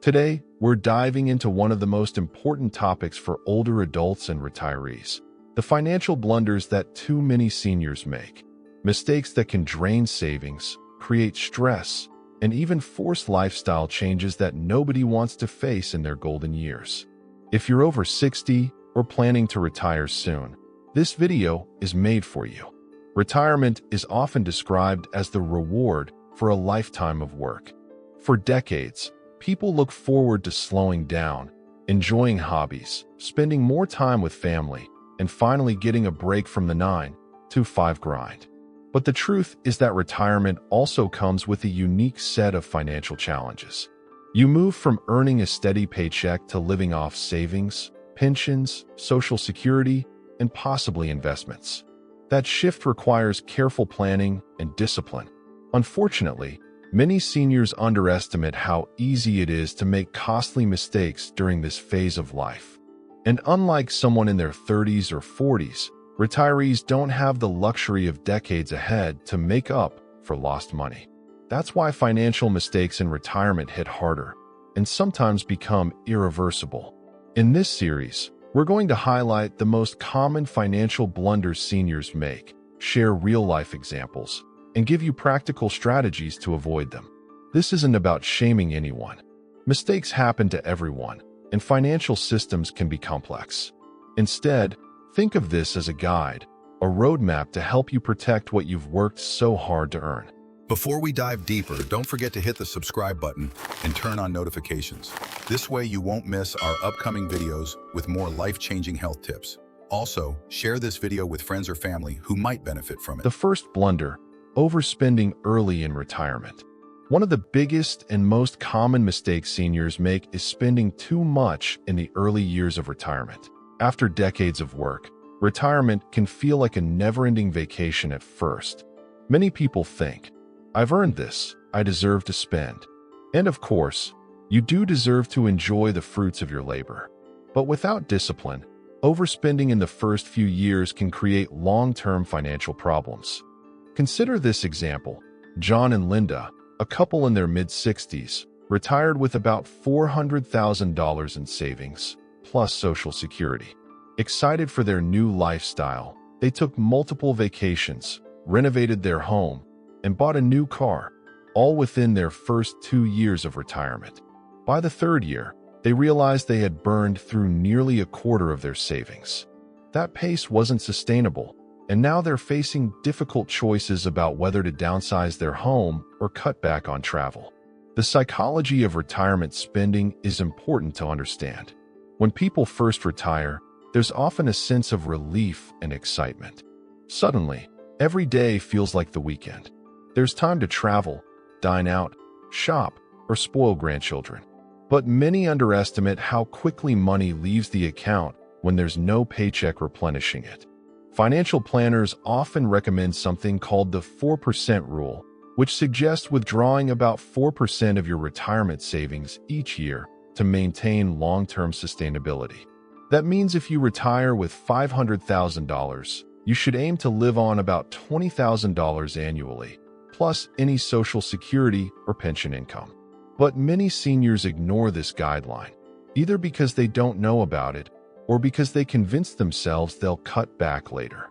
Today, we're diving into one of the most important topics for older adults and retirees: the financial blunders that too many seniors make. Mistakes that can drain savings, create stress, and even force lifestyle changes that nobody wants to face in their golden years. If you're over 60 or planning to retire soon, this video is made for you. Retirement is often described as the reward for a lifetime of work. For decades, people look forward to slowing down, enjoying hobbies, spending more time with family, and finally getting a break from the 9-to-5 grind. But the truth is that retirement also comes with a unique set of financial challenges. You move from earning a steady paycheck to living off savings, pensions, Social Security, and possibly investments. That shift requires careful planning and discipline. Unfortunately, many seniors underestimate how easy it is to make costly mistakes during this phase of life. And unlike someone in their 30s or 40s, retirees don't have the luxury of decades ahead to make up for lost money. That's why financial mistakes in retirement hit harder and sometimes become irreversible. In this series, we're going to highlight the most common financial blunders seniors make, share real-life examples, and give you practical strategies to avoid them. This isn't about shaming anyone. Mistakes happen to everyone, and financial systems can be complex. Instead, think of this as a guide, a roadmap to help you protect what you've worked so hard to earn. Before we dive deeper, don't forget to hit the subscribe button and turn on notifications. This way you won't miss our upcoming videos with more life-changing health tips. Also, share this video with friends or family who might benefit from it. The first blunder: overspending early in retirement. One of the biggest and most common mistakes seniors make is spending too much in the early years of retirement. After decades of work, retirement can feel like a never-ending vacation at first. Many people think, "I've earned this, I deserve to spend." And of course, you do deserve to enjoy the fruits of your labor. But without discipline, overspending in the first few years can create long-term financial problems. Consider this example. John and Linda, a couple in their mid-60s, retired with about $400,000 in savings, plus Social Security. Excited for their new lifestyle, they took multiple vacations, renovated their home, and bought a new car, all within their first 2 years of retirement. By the third year, they realized they had burned through nearly a quarter of their savings. That pace wasn't sustainable, and now they're facing difficult choices about whether to downsize their home or cut back on travel. The psychology of retirement spending is important to understand. When people first retire, there's often a sense of relief and excitement. Suddenly, every day feels like the weekend. There's time to travel, dine out, shop, or spoil grandchildren. But many underestimate how quickly money leaves the account when there's no paycheck replenishing it. Financial planners often recommend something called the 4% rule, which suggests withdrawing about 4% of your retirement savings each year to maintain long-term sustainability. That means if you retire with $500,000, you should aim to live on about $20,000 annually, plus any Social Security or pension income. But many seniors ignore this guideline, either because they don't know about it or because they convince themselves they'll cut back later.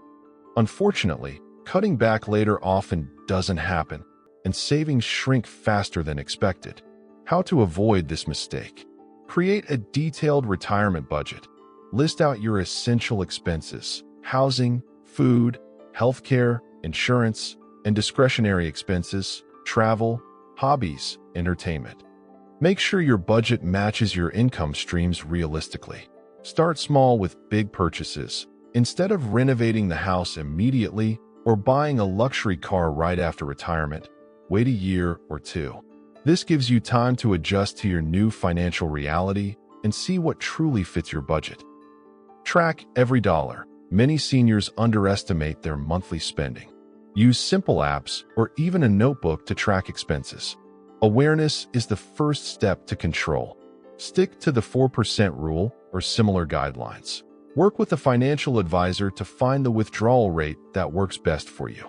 Unfortunately, cutting back later often doesn't happen, and savings shrink faster than expected. How to avoid this mistake? Create a detailed retirement budget. List out your essential expenses: housing, food, healthcare, insurance, and discretionary expenses, travel, hobbies, entertainment. Make sure your budget matches your income streams realistically. Start small with big purchases. Instead of renovating the house immediately or buying a luxury car right after retirement, wait a year or two. This gives you time to adjust to your new financial reality and see what truly fits your budget. Track every dollar. Many seniors underestimate their monthly spending. Use simple apps or even a notebook to track expenses. Awareness is the first step to control. Stick to the 4% rule or similar guidelines. Work with a financial advisor to find the withdrawal rate that works best for you.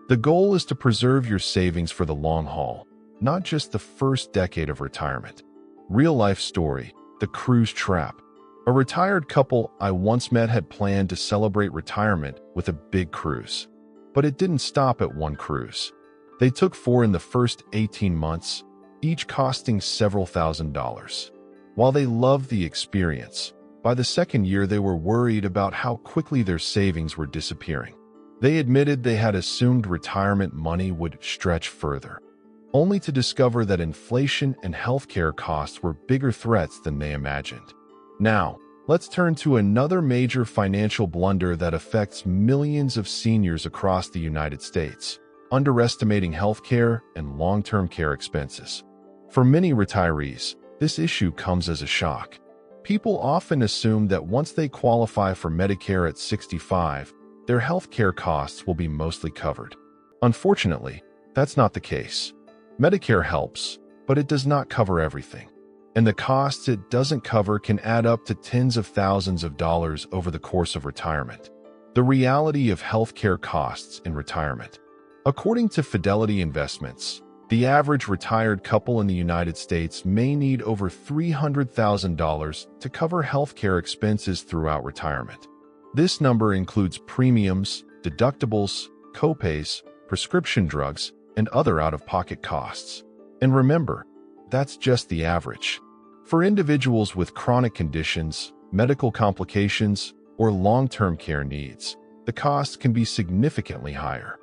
The goal is to preserve your savings for the long haul, not just the first decade of retirement. Real-life story, the cruise trap. A retired couple I once met had planned to celebrate retirement with a big cruise. But it didn't stop at one cruise. They took 4 in the first 18 months, each costing several $1,000s. While they loved the experience, by the second year they were worried about how quickly their savings were disappearing. They admitted they had assumed retirement money would stretch further, only to discover that inflation and healthcare costs were bigger threats than they imagined. Now, let's turn to another major financial blunder that affects millions of seniors across the United States: underestimating healthcare and long-term care expenses. For many retirees, this issue comes as a shock. People often assume that once they qualify for Medicare at 65, their healthcare costs will be mostly covered. Unfortunately, that's not the case. Medicare helps, but it does not cover everything. And the costs it doesn't cover can add up to tens of thousands of dollars over the course of retirement. The reality of healthcare costs in retirement. According to Fidelity Investments, the average retired couple in the United States may need over $300,000 to cover healthcare expenses throughout retirement. This number includes premiums, deductibles, copays, prescription drugs, and other out-of-pocket costs. And remember, that's just the average. For individuals with chronic conditions, medical complications, or long-term care needs, the costs can be significantly higher.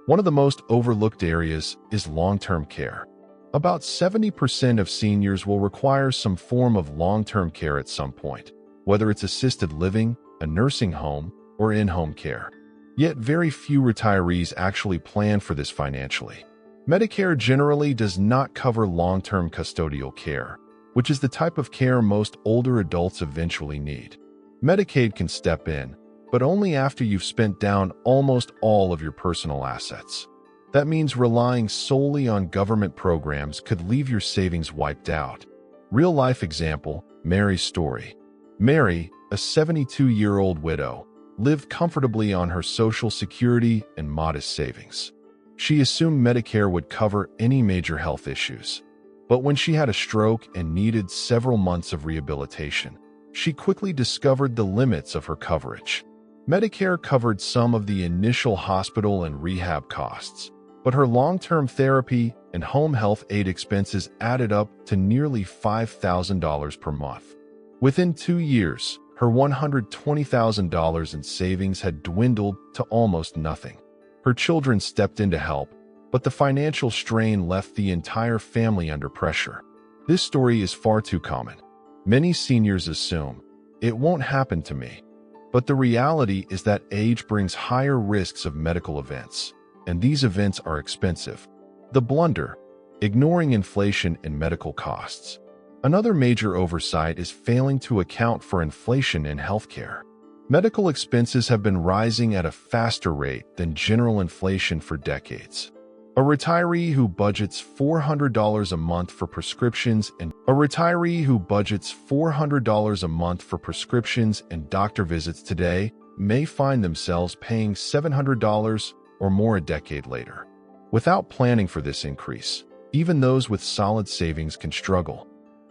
One of the most overlooked areas is long-term care. About 70% of seniors will require some form of long-term care at some point, whether it's assisted living, a nursing home, or in-home care. Yet very few retirees actually plan for this financially. Medicare generally does not cover long-term custodial care, which is the type of care most older adults eventually need. Medicaid can step in, but only after you've spent down almost all of your personal assets. That means relying solely on government programs could leave your savings wiped out. Real-life example, Mary's story. Mary, a 72-year-old widow, lived comfortably on her Social Security and modest savings. She assumed Medicare would cover any major health issues. But when she had a stroke and needed several months of rehabilitation, she quickly discovered the limits of her coverage. Medicare covered some of the initial hospital and rehab costs, but her long-term therapy and home health aid expenses added up to nearly $5,000 per month. Within 2 years, her $120,000 in savings had dwindled to almost nothing. Her children stepped in to help, but the financial strain left the entire family under pressure. This story is far too common. Many seniors assume, "It won't happen to me." But the reality is that age brings higher risks of medical events, and these events are expensive. The blunder: ignoring inflation and medical costs. Another major oversight is failing to account for inflation in healthcare. Medical expenses have been rising at a faster rate than general inflation for decades. A retiree who budgets $400 a month for prescriptions and doctor visits today may find themselves paying $700 or more a decade later. Without planning for this increase, even those with solid savings can struggle.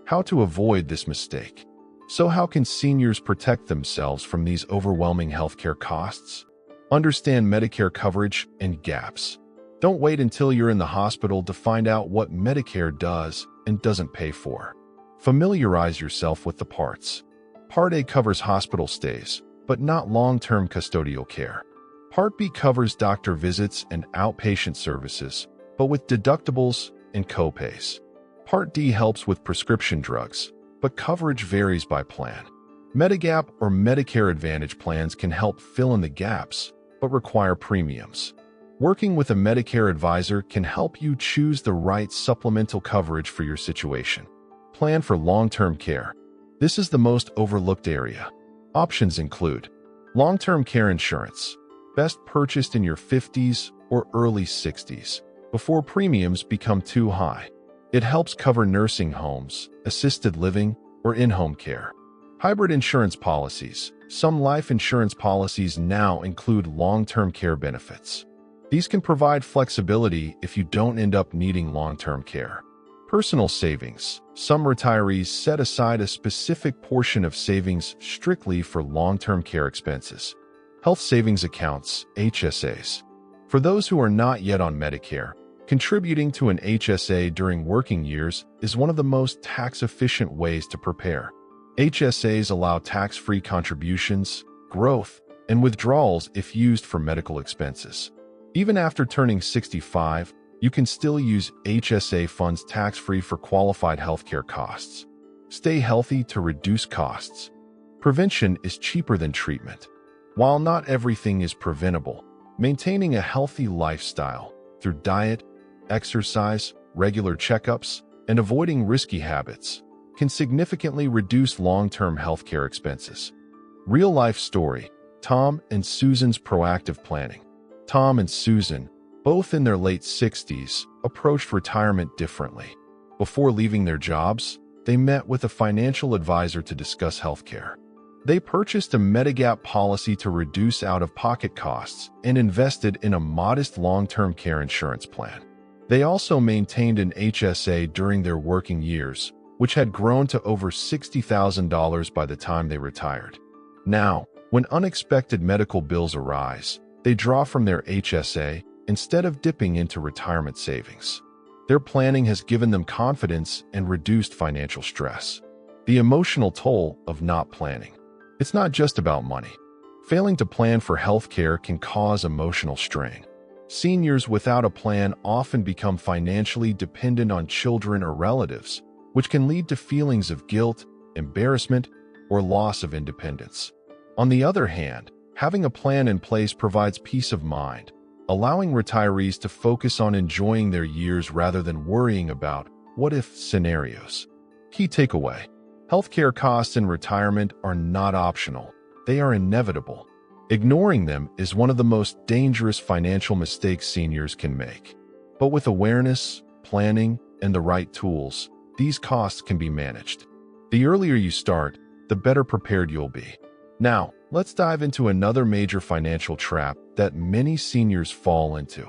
How to avoid this mistake? So how can seniors protect themselves from these overwhelming healthcare costs? Understand Medicare coverage and gaps. Don't wait until you're in the hospital to find out what Medicare does and doesn't pay for. Familiarize yourself with the parts. Part A covers hospital stays, but not long-term custodial care. Part B covers doctor visits and outpatient services, but with deductibles and copays. Part D helps with prescription drugs, but coverage varies by plan. Medigap or Medicare Advantage plans can help fill in the gaps, but require premiums. Working with a Medicare advisor can help you choose the right supplemental coverage for your situation. Plan for long-term care. This is the most overlooked area. Options include long-term care insurance, best purchased in your 50s or early 60s, before premiums become too high. It helps cover nursing homes, assisted living, or in-home care. Hybrid insurance policies. Some life insurance policies now include long-term care benefits. These can provide flexibility if you don't end up needing long-term care. Personal savings. Some retirees set aside a specific portion of savings strictly for long-term care expenses. Health savings accounts, HSAs. For those who are not yet on Medicare, contributing to an HSA during working years is one of the most tax-efficient ways to prepare. HSAs allow tax-free contributions, growth, and withdrawals if used for medical expenses. Even after turning 65, you can still use HSA funds tax-free for qualified healthcare costs. Stay healthy to reduce costs. Prevention is cheaper than treatment. While not everything is preventable, maintaining a healthy lifestyle through diet, exercise, regular checkups, and avoiding risky habits can significantly reduce long-term healthcare expenses. Real-life story: Tom and Susan's proactive planning. Tom and Susan, both in their late 60s, approached retirement differently. Before leaving their jobs, they met with a financial advisor to discuss healthcare. They purchased a Medigap policy to reduce out-of-pocket costs and invested in a modest long-term care insurance plan. They also maintained an HSA during their working years, which had grown to over $60,000 by the time they retired. Now, when unexpected medical bills arise, they draw from their HSA instead of dipping into retirement savings. Their planning has given them confidence and reduced financial stress. The emotional toll of not planning. It's not just about money. Failing to plan for healthcare can cause emotional strain. Seniors without a plan often become financially dependent on children or relatives, which can lead to feelings of guilt, embarrassment, or loss of independence. On the other hand, having a plan in place provides peace of mind, allowing retirees to focus on enjoying their years rather than worrying about what-if scenarios. Key takeaway: healthcare costs in retirement are not optional. They are inevitable. Ignoring them is one of the most dangerous financial mistakes seniors can make. But with awareness, planning, and the right tools, these costs can be managed. The earlier you start, the better prepared you'll be. Now, let's dive into another major financial trap that many seniors fall into: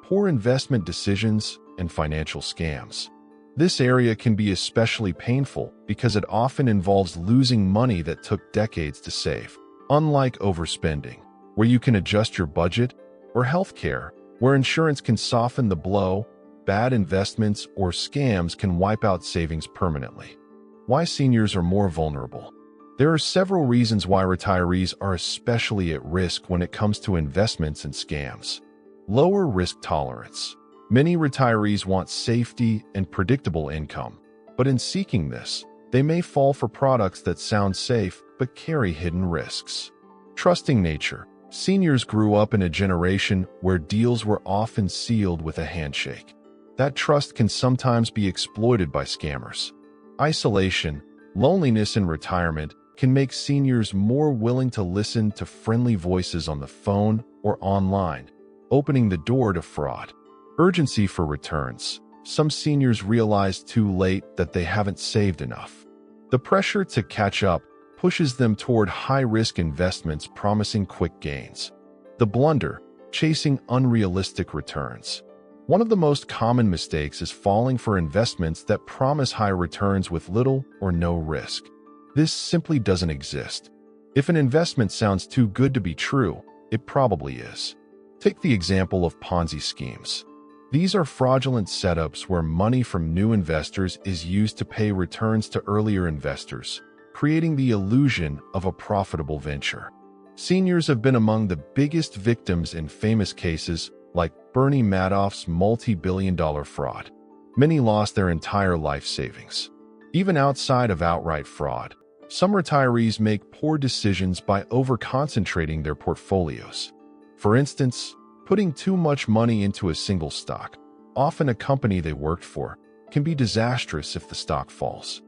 poor investment decisions and financial scams. This area can be especially painful because it often involves losing money that took decades to save. Unlike overspending, where you can adjust your budget, or healthcare, where insurance can soften the blow, bad investments or scams can wipe out savings permanently. Why seniors are more vulnerable? There are several reasons why retirees are especially at risk when it comes to investments and scams. Lower risk tolerance. Many retirees want safety and predictable income, but in seeking this, they may fall for products that sound safe but carry hidden risks. Trusting nature. Seniors grew up in a generation where deals were often sealed with a handshake. That trust can sometimes be exploited by scammers. Isolation. Loneliness in retirement can make seniors more willing to listen to friendly voices on the phone or online, opening the door to fraud. Urgency for returns. Some seniors realize too late that they haven't saved enough. The pressure to catch up pushes them toward high-risk investments promising quick gains. The blunder, chasing unrealistic returns. One of the most common mistakes is falling for investments that promise high returns with little or no risk. This simply doesn't exist. If an investment sounds too good to be true, it probably is. Take the example of Ponzi schemes. These are fraudulent setups where money from new investors is used to pay returns to earlier investors, creating the illusion of a profitable venture. Seniors have been among the biggest victims in famous cases like Bernie Madoff's multi-billion-dollar fraud. Many lost their entire life savings. Even outside of outright fraud, some retirees make poor decisions by over-concentrating their portfolios. For instance, putting too much money into a single stock, often a company they worked for, can be disastrous if the stock falls.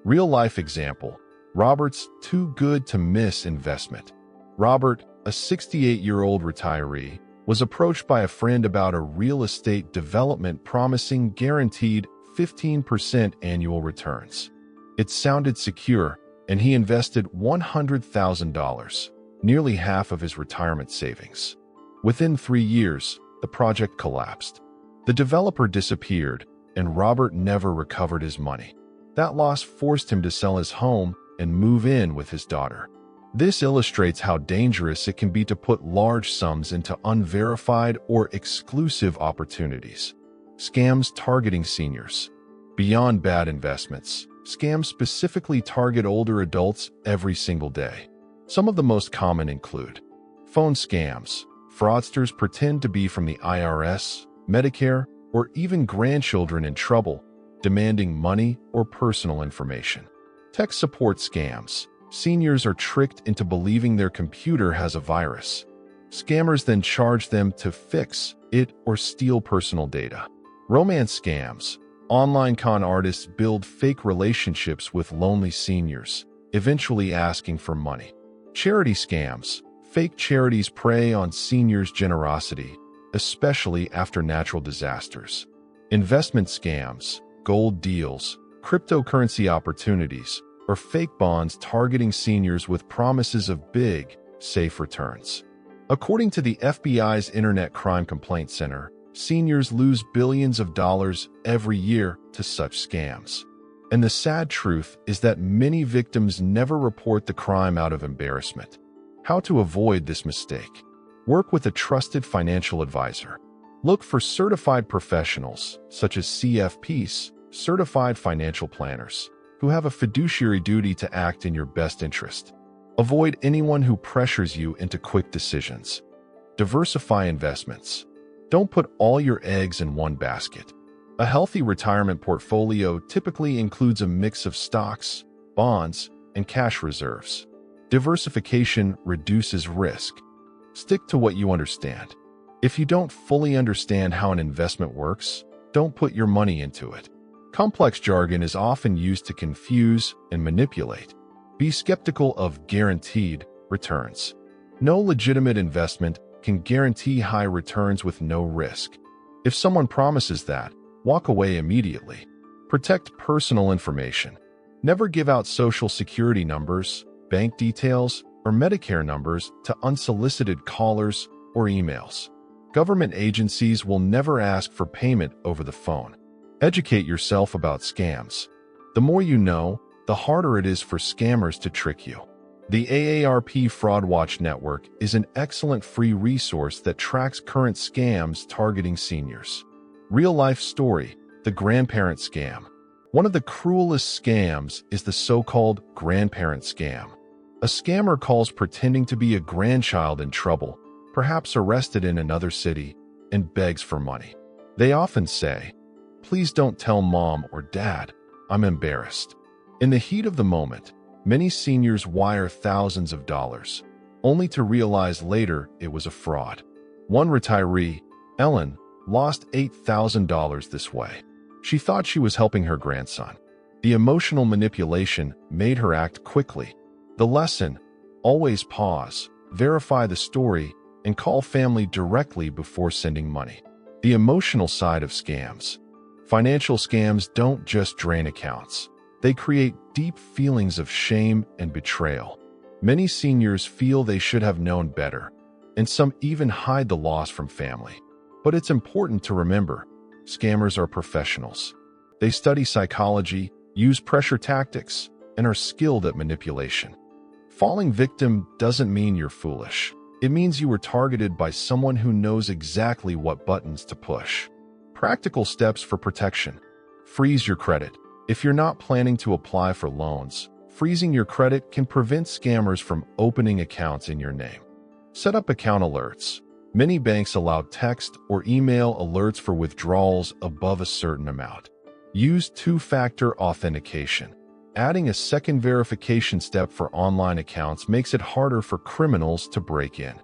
Real-life example: Robert's too good to miss investment. Robert, a 68-year-old retiree, was approached by a friend about a real estate development promising guaranteed 15% annual returns. It sounded secure, and he invested $100,000, nearly half of his retirement savings. Within 3 years, the project collapsed. The developer disappeared, and Robert never recovered his money. That loss forced him to sell his home and move in with his daughter. This illustrates how dangerous it can be to put large sums into unverified or exclusive opportunities. Scams targeting seniors. Beyond bad investments, scams specifically target older adults every single day. Some of the most common include phone scams. Fraudsters pretend to be from the IRS, Medicare, or even grandchildren in trouble, demanding money or personal information. Tech support scams. Seniors are tricked into believing their computer has a virus. Scammers then charge them to fix it or steal personal data. Romance scams. Online con artists build fake relationships with lonely seniors, eventually asking for money. Charity scams. Fake charities prey on seniors' generosity, especially after natural disasters. Investment scams. Gold deals, cryptocurrency opportunities, or fake bonds targeting seniors with promises of big, safe returns. According to the FBI's Internet Crime Complaint Center, seniors lose billions of dollars every year to such scams. And the sad truth is that many victims never report the crime out of embarrassment. How to avoid this mistake? Work with a trusted financial advisor. Look for certified professionals, such as CFPs, certified financial planners, who have a fiduciary duty to act in your best interest. Avoid anyone who pressures you into quick decisions. Diversify investments. Don't put all your eggs in one basket. A healthy retirement portfolio typically includes a mix of stocks, bonds, and cash reserves. Diversification reduces risk. Stick to what you understand. If you don't fully understand how an investment works, don't put your money into it. Complex jargon is often used to confuse and manipulate. Be skeptical of guaranteed returns. No legitimate investment can guarantee high returns with no risk. If someone promises that, walk away immediately. Protect personal information. Never give out social security numbers, bank details, or Medicare numbers to unsolicited callers or emails. Government agencies will never ask for payment over the phone. Educate yourself about scams. The more you know, the harder it is for scammers to trick you. The AARP Fraud Watch Network is an excellent free resource that tracks current scams targeting seniors. Real-life story: the grandparent scam. One of the cruelest scams is the so-called grandparent scam. A scammer calls pretending to be a grandchild in trouble, perhaps arrested in another city, and begs for money. They often say, "Please don't tell mom or dad. I'm embarrassed." In the heat of the moment, many seniors wire thousands of dollars, only to realize later it was a fraud. One retiree, Ellen, lost $8,000 this way. She thought she was helping her grandson. The emotional manipulation made her act quickly. The lesson: always pause, verify the story, and call family directly before sending money. The emotional side of scams. Financial scams don't just drain accounts. They create deep feelings of shame and betrayal. Many seniors feel they should have known better, and some even hide the loss from family. But it's important to remember, scammers are professionals. They study psychology, use pressure tactics, and are skilled at manipulation. Falling victim doesn't mean you're foolish. It means you were targeted by someone who knows exactly what buttons to push. Practical steps for protection. Freeze your credit. If you're not planning to apply for loans, freezing your credit can prevent scammers from opening accounts in your name. Set up account alerts. Many banks allow text or email alerts for withdrawals above a certain amount. Use two-factor authentication. Adding a second verification step for online accounts makes it harder for criminals to break in.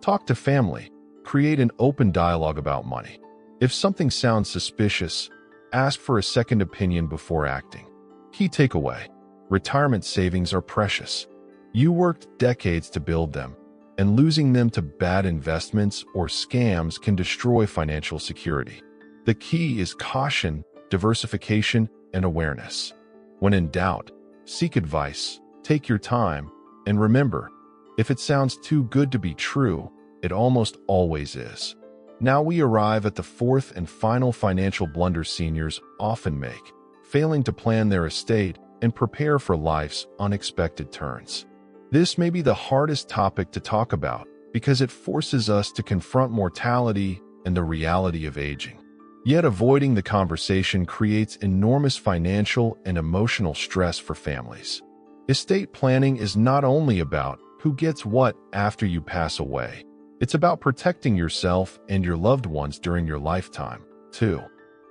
Talk to family. Create an open dialogue about money. If something sounds suspicious, ask for a second opinion before acting. Key takeaway: retirement savings are precious. You worked decades to build them, and losing them to bad investments or scams can destroy financial security. The key is caution, diversification, and awareness. When in doubt, seek advice, take your time, and remember, if it sounds too good to be true, it almost always is. Now we arrive at the fourth and final financial blunder seniors often make, failing to plan their estate and prepare for life's unexpected turns. This may be the hardest topic to talk about because it forces us to confront mortality and the reality of aging. Yet avoiding the conversation creates enormous financial and emotional stress for families. Estate planning is not only about who gets what after you pass away. It's about protecting yourself and your loved ones during your lifetime, too.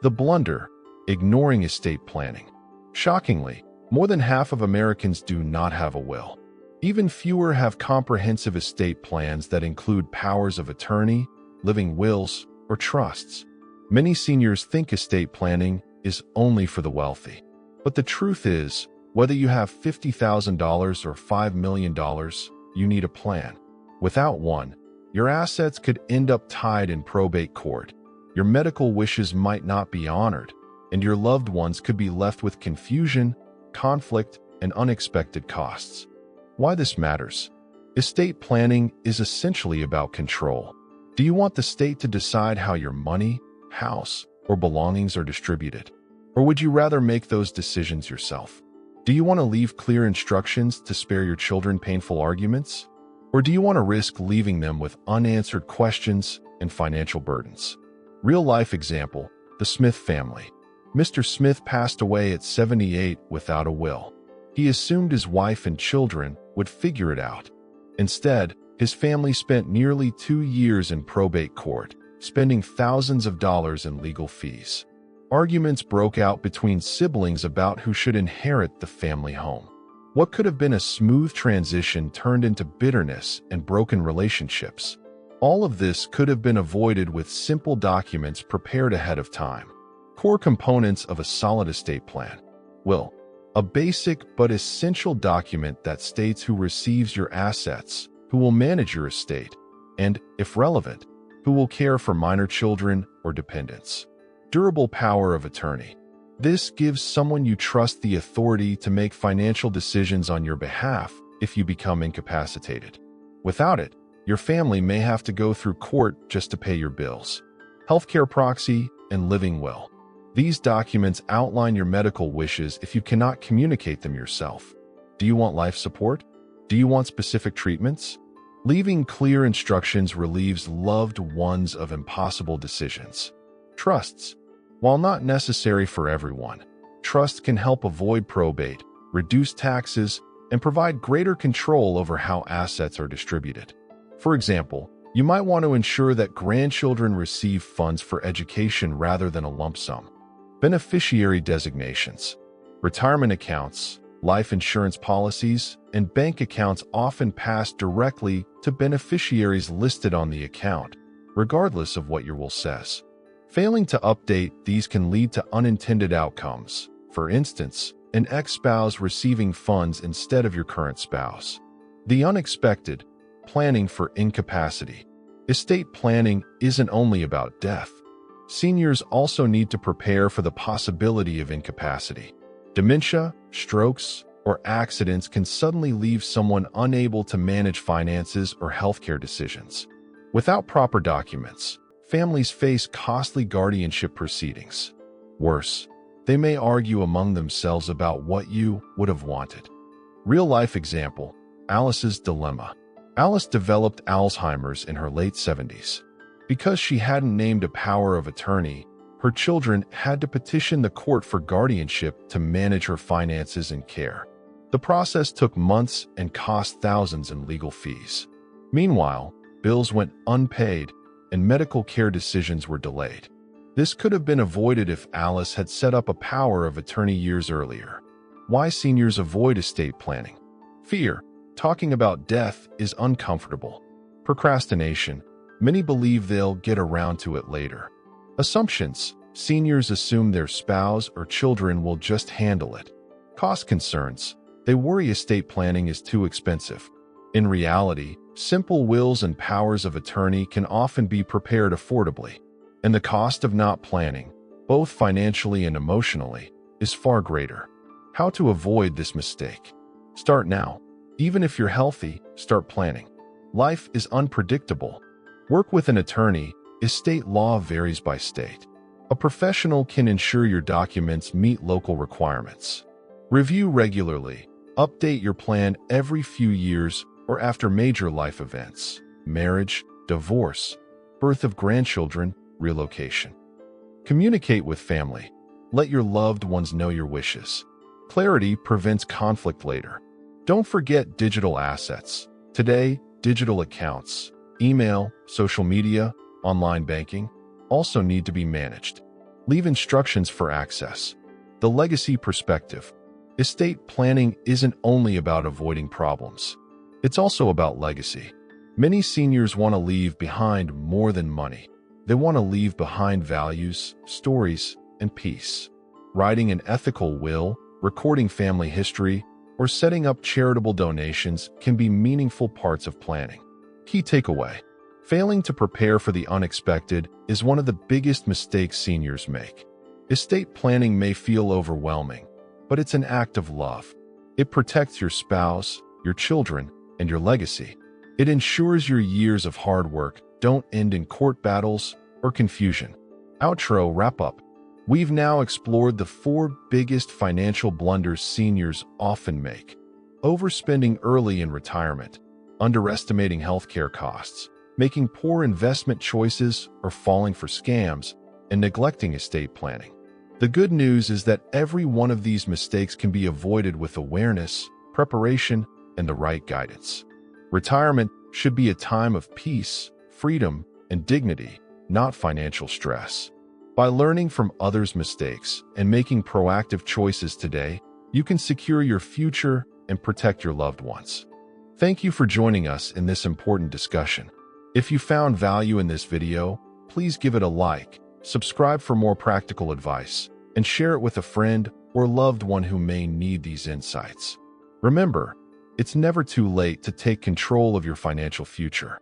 The blunder: ignoring estate planning. Shockingly, more than half of Americans do not have a will. Even fewer have comprehensive estate plans that include powers of attorney, living wills, or trusts. Many seniors think estate planning is only for the wealthy. But the truth is, whether you have $50,000 or $5 million, you need a plan. Without one, your assets could end up tied in probate court, your medical wishes might not be honored, and your loved ones could be left with confusion, conflict, and unexpected costs. Why this matters? Estate planning is essentially about control. Do you want the state to decide how your money, house, or belongings are distributed? Or would you rather make those decisions yourself? Do you want to leave clear instructions to spare your children painful arguments? Or do you want to risk leaving them with unanswered questions and financial burdens? Real-life example: the Smith family. Mr. Smith passed away at 78 without a will. He assumed his wife and children would figure it out. Instead, his family spent nearly 2 years in probate court, spending thousands of dollars in legal fees. Arguments broke out between siblings about who should inherit the family home. What could have been a smooth transition turned into bitterness and broken relationships. All of this could have been avoided with simple documents prepared ahead of time. Core components of a solid estate plan. Will: a basic but essential document that states who receives your assets, who will manage your estate, and, if relevant, who will care for minor children or dependents. Durable power of attorney. This gives someone you trust the authority to make financial decisions on your behalf if you become incapacitated. Without it, your family may have to go through court just to pay your bills. Healthcare proxy and living will. These documents outline your medical wishes if you cannot communicate them yourself. Do you want life support? Do you want specific treatments? Leaving clear instructions relieves loved ones of impossible decisions. Trusts. While not necessary for everyone, trust can help avoid probate, reduce taxes, and provide greater control over how assets are distributed. For example, you might want to ensure that grandchildren receive funds for education rather than a lump sum. Beneficiary designations. Retirement accounts, life insurance policies, and bank accounts often pass directly to beneficiaries listed on the account, regardless of what your will says. Failing to update these can lead to unintended outcomes. For instance, an ex-spouse receiving funds instead of your current spouse. The unexpected: planning for incapacity. Estate planning isn't only about death. Seniors also need to prepare for the possibility of incapacity. Dementia, strokes, or accidents can suddenly leave someone unable to manage finances or healthcare decisions. Without proper documents, families face costly guardianship proceedings. Worse, they may argue among themselves about what you would have wanted. Real-life example: Alice's dilemma. Alice developed Alzheimer's in her late 70s. Because she hadn't named a power of attorney, her children had to petition the court for guardianship to manage her finances and care. The process took months and cost thousands in legal fees. Meanwhile, bills went unpaid, and medical care decisions were delayed. This could have been avoided if Alice had set up a power of attorney years earlier. Why seniors avoid estate planning? Fear. Talking about death is uncomfortable. Procrastination. Many believe they'll get around to it later. Assumptions. Seniors assume their spouse or children will just handle it. Cost concerns. They worry estate planning is too expensive. In reality, simple wills and powers of attorney can often be prepared affordably, and the cost of not planning, both financially and emotionally, is far greater. How to avoid this mistake? Start now. Even if you're healthy, start planning. Life is unpredictable. Work with an attorney, Estate law varies by state. A professional can ensure your documents meet local requirements. Review regularly. Update your plan every few years or after major life events: marriage, divorce, birth of grandchildren, relocation. Communicate with family. Let your loved ones know your wishes. Clarity prevents conflict later. Don't forget digital assets. Today, digital accounts, email, social media, online banking also need to be managed. Leave instructions for access. The legacy perspective. Estate planning isn't only about avoiding problems. It's also about legacy. Many seniors want to leave behind more than money. They want to leave behind values, stories, and peace. Writing an ethical will, recording family history, or setting up charitable donations can be meaningful parts of planning. Key takeaway: failing to prepare for the unexpected is one of the biggest mistakes seniors make. Estate planning may feel overwhelming, but it's an act of love. It protects your spouse, your children, and your legacy. It ensures your years of hard work don't end in court battles or confusion. Outro wrap-up. We've now explored the 4 biggest financial blunders seniors often make: overspending early in retirement, underestimating healthcare costs, making poor investment choices or falling for scams, and neglecting estate planning. The good news is that every one of these mistakes can be avoided with awareness, preparation, and the right guidance. Retirement should be a time of peace, freedom, and dignity, not financial stress. By learning from others' mistakes and making proactive choices today, you can secure your future and protect your loved ones. Thank you for joining us in this important discussion. If you found value in this video, please give it a like, subscribe for more practical advice, and share it with a friend or loved one who may need these insights. Remember, it's never too late to take control of your financial future.